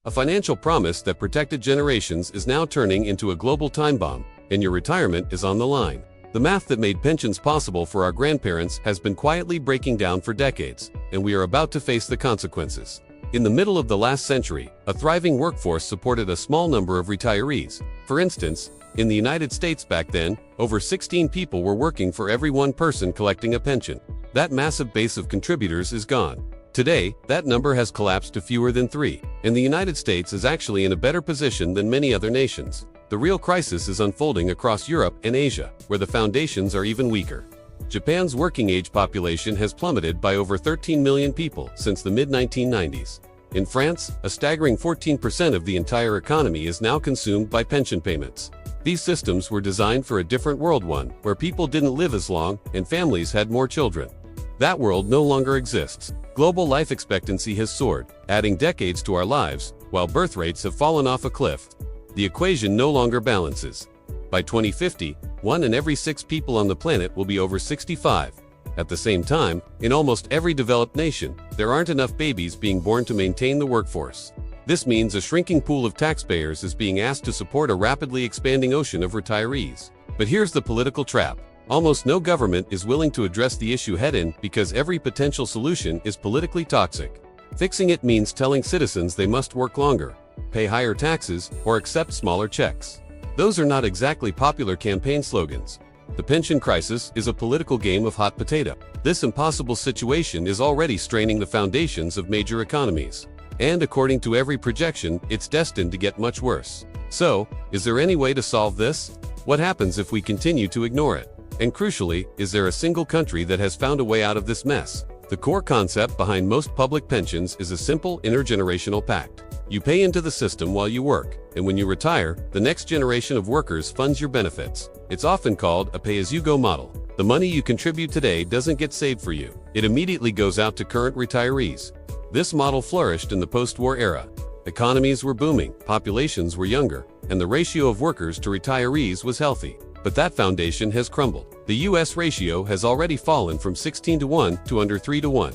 A financial promise that protected generations is now turning into a global time bomb, and your retirement is on the line. The math that made pensions possible for our grandparents has been quietly breaking down for decades, and we are about to face the consequences. In the middle of the last century, a thriving workforce supported a small number of retirees. For instance, in the United States back then, over 16 people were working for every one person collecting a pension. That massive base of contributors is gone. Today, that number has collapsed to fewer than 3, and the United States is actually in a better position than many other nations. The real crisis is unfolding across Europe and Asia, where the foundations are even weaker. Japan's working age population has plummeted by over 13 million people since the mid-1990s. In France, a staggering 14% of the entire economy is now consumed by pension payments. These systems were designed for a different world, one where people didn't live as long and families had more children. That world no longer exists. Global life expectancy has soared, adding decades to our lives, while birth rates have fallen off a cliff. The equation no longer balances. By 2050, 1 in every 6 people on the planet will be over 65. At the same time, in almost every developed nation, there aren't enough babies being born to maintain the workforce. This means a shrinking pool of taxpayers is being asked to support a rapidly expanding ocean of retirees. But here's the political trap. Almost no government is willing to address the issue head-on because every potential solution is politically toxic. Fixing it means telling citizens they must work longer, pay higher taxes, or accept smaller checks. Those are not exactly popular campaign slogans. The pension crisis is a political game of hot potato. This impossible situation is already straining the foundations of major economies. And according to every projection, it's destined to get much worse. So, is there any way to solve this? What happens if we continue to ignore it? And crucially, is there a single country that has found a way out of this mess? The core concept behind most public pensions is a simple intergenerational pact. You pay into the system while you work, and when you retire, the next generation of workers funds your benefits. It's often called a pay-as-you-go model. The money you contribute today doesn't get saved for you. It immediately goes out to current retirees. This model flourished in the post-war era. Economies were booming, populations were younger, and the ratio of workers to retirees was healthy. But that foundation has crumbled. The US ratio has already fallen from 16:1 to under 3:1.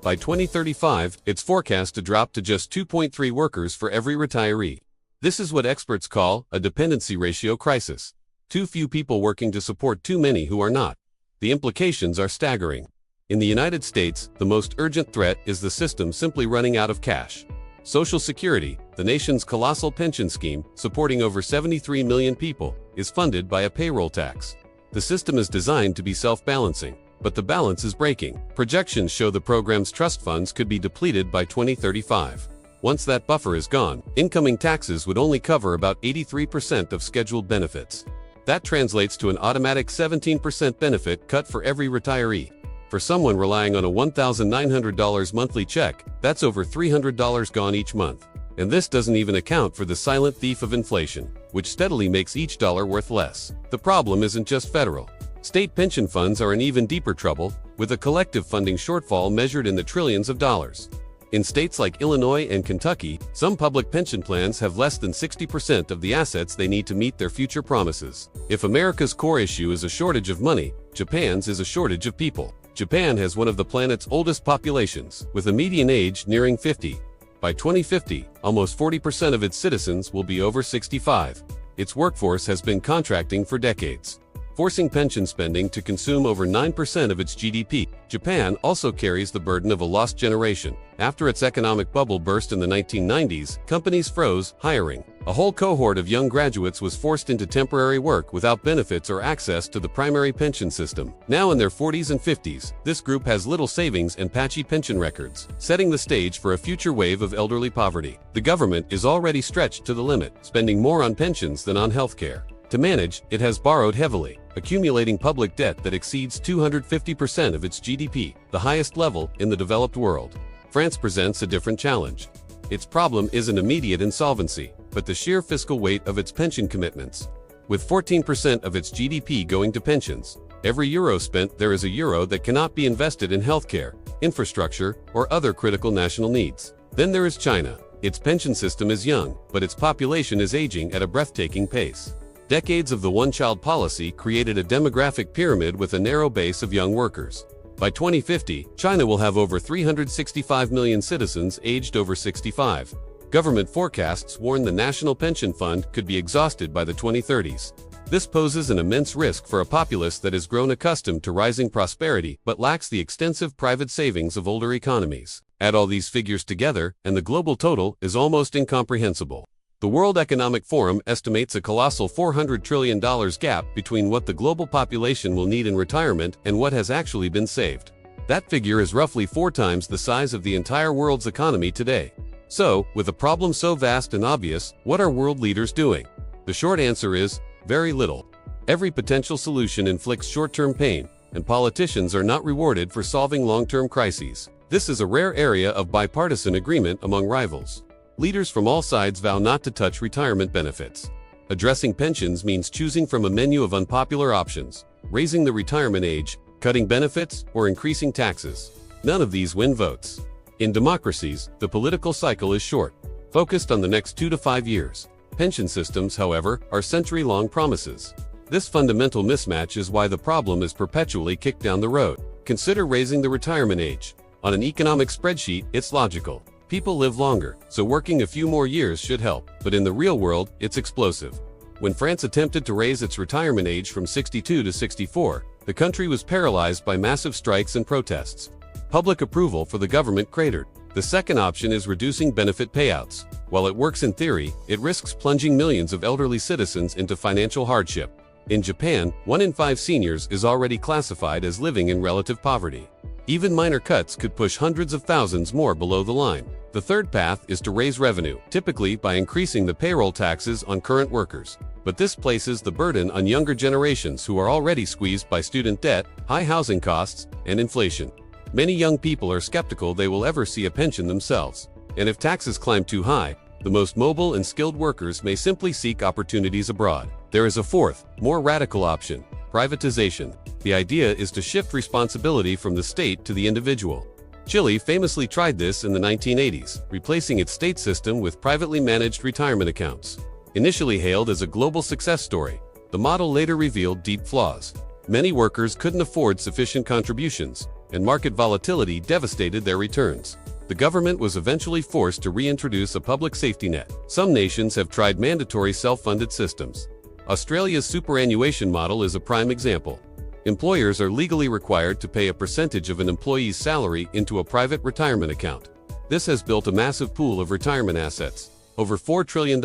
By 2035, it's forecast to drop to just 2.3 workers for every retiree. This is what experts call a dependency ratio crisis. Too few people working to support too many who are not. The implications are staggering. In the United States, the most urgent threat is the system simply running out of cash. Social Security, the nation's colossal pension scheme, supporting over 73 million people, is funded by a payroll tax. The system is designed to be self-balancing, but the balance is breaking. Projections show the program's trust funds could be depleted by 2035. Once that buffer is gone, incoming taxes would only cover about 83% of scheduled benefits. That translates to an automatic 17% benefit cut for every retiree. For someone relying on a $1,900 monthly check, that's over $300 gone each month. And this doesn't even account for the silent thief of inflation, which steadily makes each dollar worth less. The problem isn't just federal. State pension funds are in even deeper trouble, with a collective funding shortfall measured in the trillions of dollars. In states like Illinois and Kentucky, some public pension plans have less than 60% of the assets they need to meet their future promises. If America's core issue is a shortage of money, Japan's is a shortage of people. Japan has one of the planet's oldest populations, with a median age nearing 50. By 2050, almost 40% of its citizens will be over 65. Its workforce has been contracting for decades, forcing pension spending to consume over 9% of its GDP. Japan also carries the burden of a lost generation. After its economic bubble burst in the 1990s, companies froze hiring. A whole cohort of young graduates was forced into temporary work without benefits or access to the primary pension system. Now in their 40s and 50s, this group has little savings and patchy pension records, setting the stage for a future wave of elderly poverty. The government is already stretched to the limit, spending more on pensions than on healthcare. To manage, it has borrowed heavily, accumulating public debt that exceeds 250% of its GDP, the highest level in the developed world. France presents a different challenge. Its problem isn't immediate insolvency, but the sheer fiscal weight of its pension commitments. With 14% of its GDP going to pensions, every euro spent there is a euro that cannot be invested in healthcare, infrastructure, or other critical national needs. Then there is China. Its pension system is young, but its population is aging at a breathtaking pace. Decades of the one-child policy created a demographic pyramid with a narrow base of young workers. By 2050, China will have over 365 million citizens aged over 65. Government forecasts warn the National Pension Fund could be exhausted by the 2030s. This poses an immense risk for a populace that has grown accustomed to rising prosperity but lacks the extensive private savings of older economies. Add all these figures together, and the global total is almost incomprehensible. The World Economic Forum estimates a colossal $400 trillion gap between what the global population will need in retirement and what has actually been saved. That figure is roughly 4 times the size of the entire world's economy today. So, with a problem so vast and obvious, what are world leaders doing? The short answer is, very little. Every potential solution inflicts short-term pain, and politicians are not rewarded for solving long-term crises. This is a rare area of bipartisan agreement among rivals. Leaders from all sides vow not to touch retirement benefits. Addressing pensions means choosing from a menu of unpopular options, raising the retirement age, cutting benefits, or increasing taxes. None of these win votes. In democracies, the political cycle is short, focused on the next 2 to 5 years. Pension systems, however, are century-long promises. This fundamental mismatch is why the problem is perpetually kicked down the road. Consider raising the retirement age. On an economic spreadsheet, it's logical. People live longer, so working a few more years should help. But in the real world, it's explosive. When France attempted to raise its retirement age from 62 to 64, the country was paralyzed by massive strikes and protests. Public approval for the government cratered. The second option is reducing benefit payouts. While it works in theory, it risks plunging millions of elderly citizens into financial hardship. In Japan, 1 in 5 seniors is already classified as living in relative poverty. Even minor cuts could push hundreds of thousands more below the line. The third path is to raise revenue, typically by increasing the payroll taxes on current workers. But this places the burden on younger generations who are already squeezed by student debt, high housing costs, and inflation. Many young people are skeptical they will ever see a pension themselves. And if taxes climb too high, the most mobile and skilled workers may simply seek opportunities abroad. There is a fourth, more radical option: privatization. The idea is to shift responsibility from the state to the individual. Chile famously tried this in the 1980s, replacing its state system with privately managed retirement accounts. Initially hailed as a global success story, the model later revealed deep flaws. Many workers couldn't afford sufficient contributions, and market volatility devastated their returns. The government was eventually forced to reintroduce a public safety net. Some nations have tried mandatory self-funded systems. Australia's superannuation model is a prime example. Employers are legally required to pay a percentage of an employee's salary into a private retirement account. This has built a massive pool of retirement assets, over $4 trillion,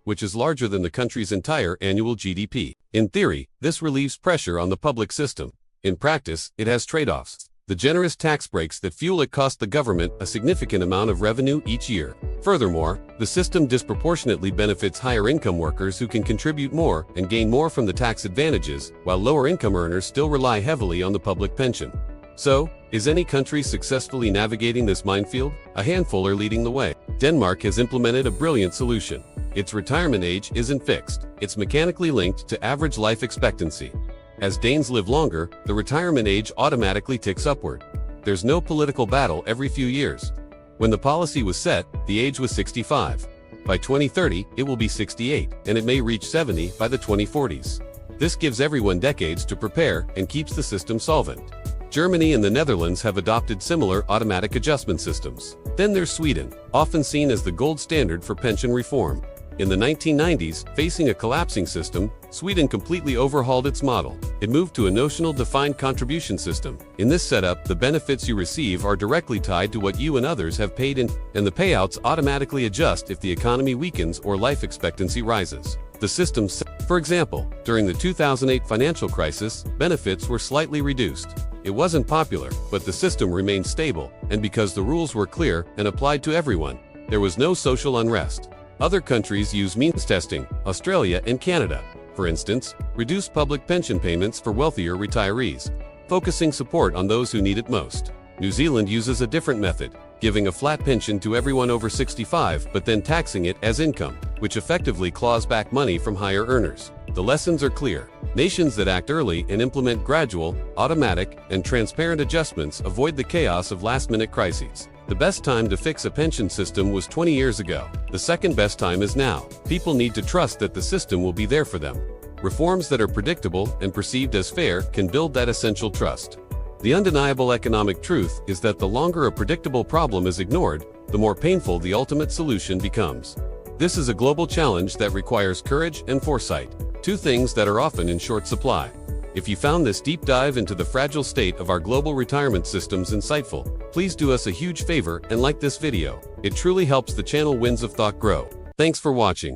which is larger than the country's entire annual GDP. In theory, this relieves pressure on the public system. In practice, it has trade-offs. The generous tax breaks that fuel it cost the government a significant amount of revenue each year. Furthermore, the system disproportionately benefits higher-income workers who can contribute more and gain more from the tax advantages, while lower-income earners still rely heavily on the public pension. So, is any country successfully navigating this minefield? A handful are leading the way. Denmark has implemented a brilliant solution. Its retirement age isn't fixed. It's mechanically linked to average life expectancy. As Danes live longer, the retirement age automatically ticks upward. There's no political battle every few years. When the policy was set, the age was 65. By 2030, it will be 68, and it may reach 70 by the 2040s. This gives everyone decades to prepare and keeps the system solvent. Germany and the Netherlands have adopted similar automatic adjustment systems. Then there's Sweden, often seen as the gold standard for pension reform. In the 1990s, facing a collapsing system, Sweden completely overhauled its model. It moved to a notional defined contribution system. In this setup, the benefits you receive are directly tied to what you and others have paid in, and the payouts automatically adjust if the economy weakens or life expectancy rises. The system, for example, during the 2008 financial crisis, benefits were slightly reduced. It wasn't popular, but the system remained stable, and because the rules were clear and applied to everyone, there was no social unrest. Other countries use means testing. Australia and Canada, for instance, reduced public pension payments for wealthier retirees, focusing support on those who need it most. New Zealand uses a different method, giving a flat pension to everyone over 65 but then taxing it as income, which effectively claws back money from higher earners. The lessons are clear. Nations that act early and implement gradual, automatic, and transparent adjustments avoid the chaos of last-minute crises. The best time to fix a pension system was 20 years ago. The second best time is now. People need to trust that the system will be there for them. Reforms that are predictable and perceived as fair can build that essential trust. The undeniable economic truth is that the longer a predictable problem is ignored, the more painful the ultimate solution becomes. This is a global challenge that requires courage and foresight, two things that are often in short supply. If you found this deep dive into the fragile state of our global retirement systems insightful, please do us a huge favor and like this video. It truly helps the channel Winds of Thought grow. Thanks for watching.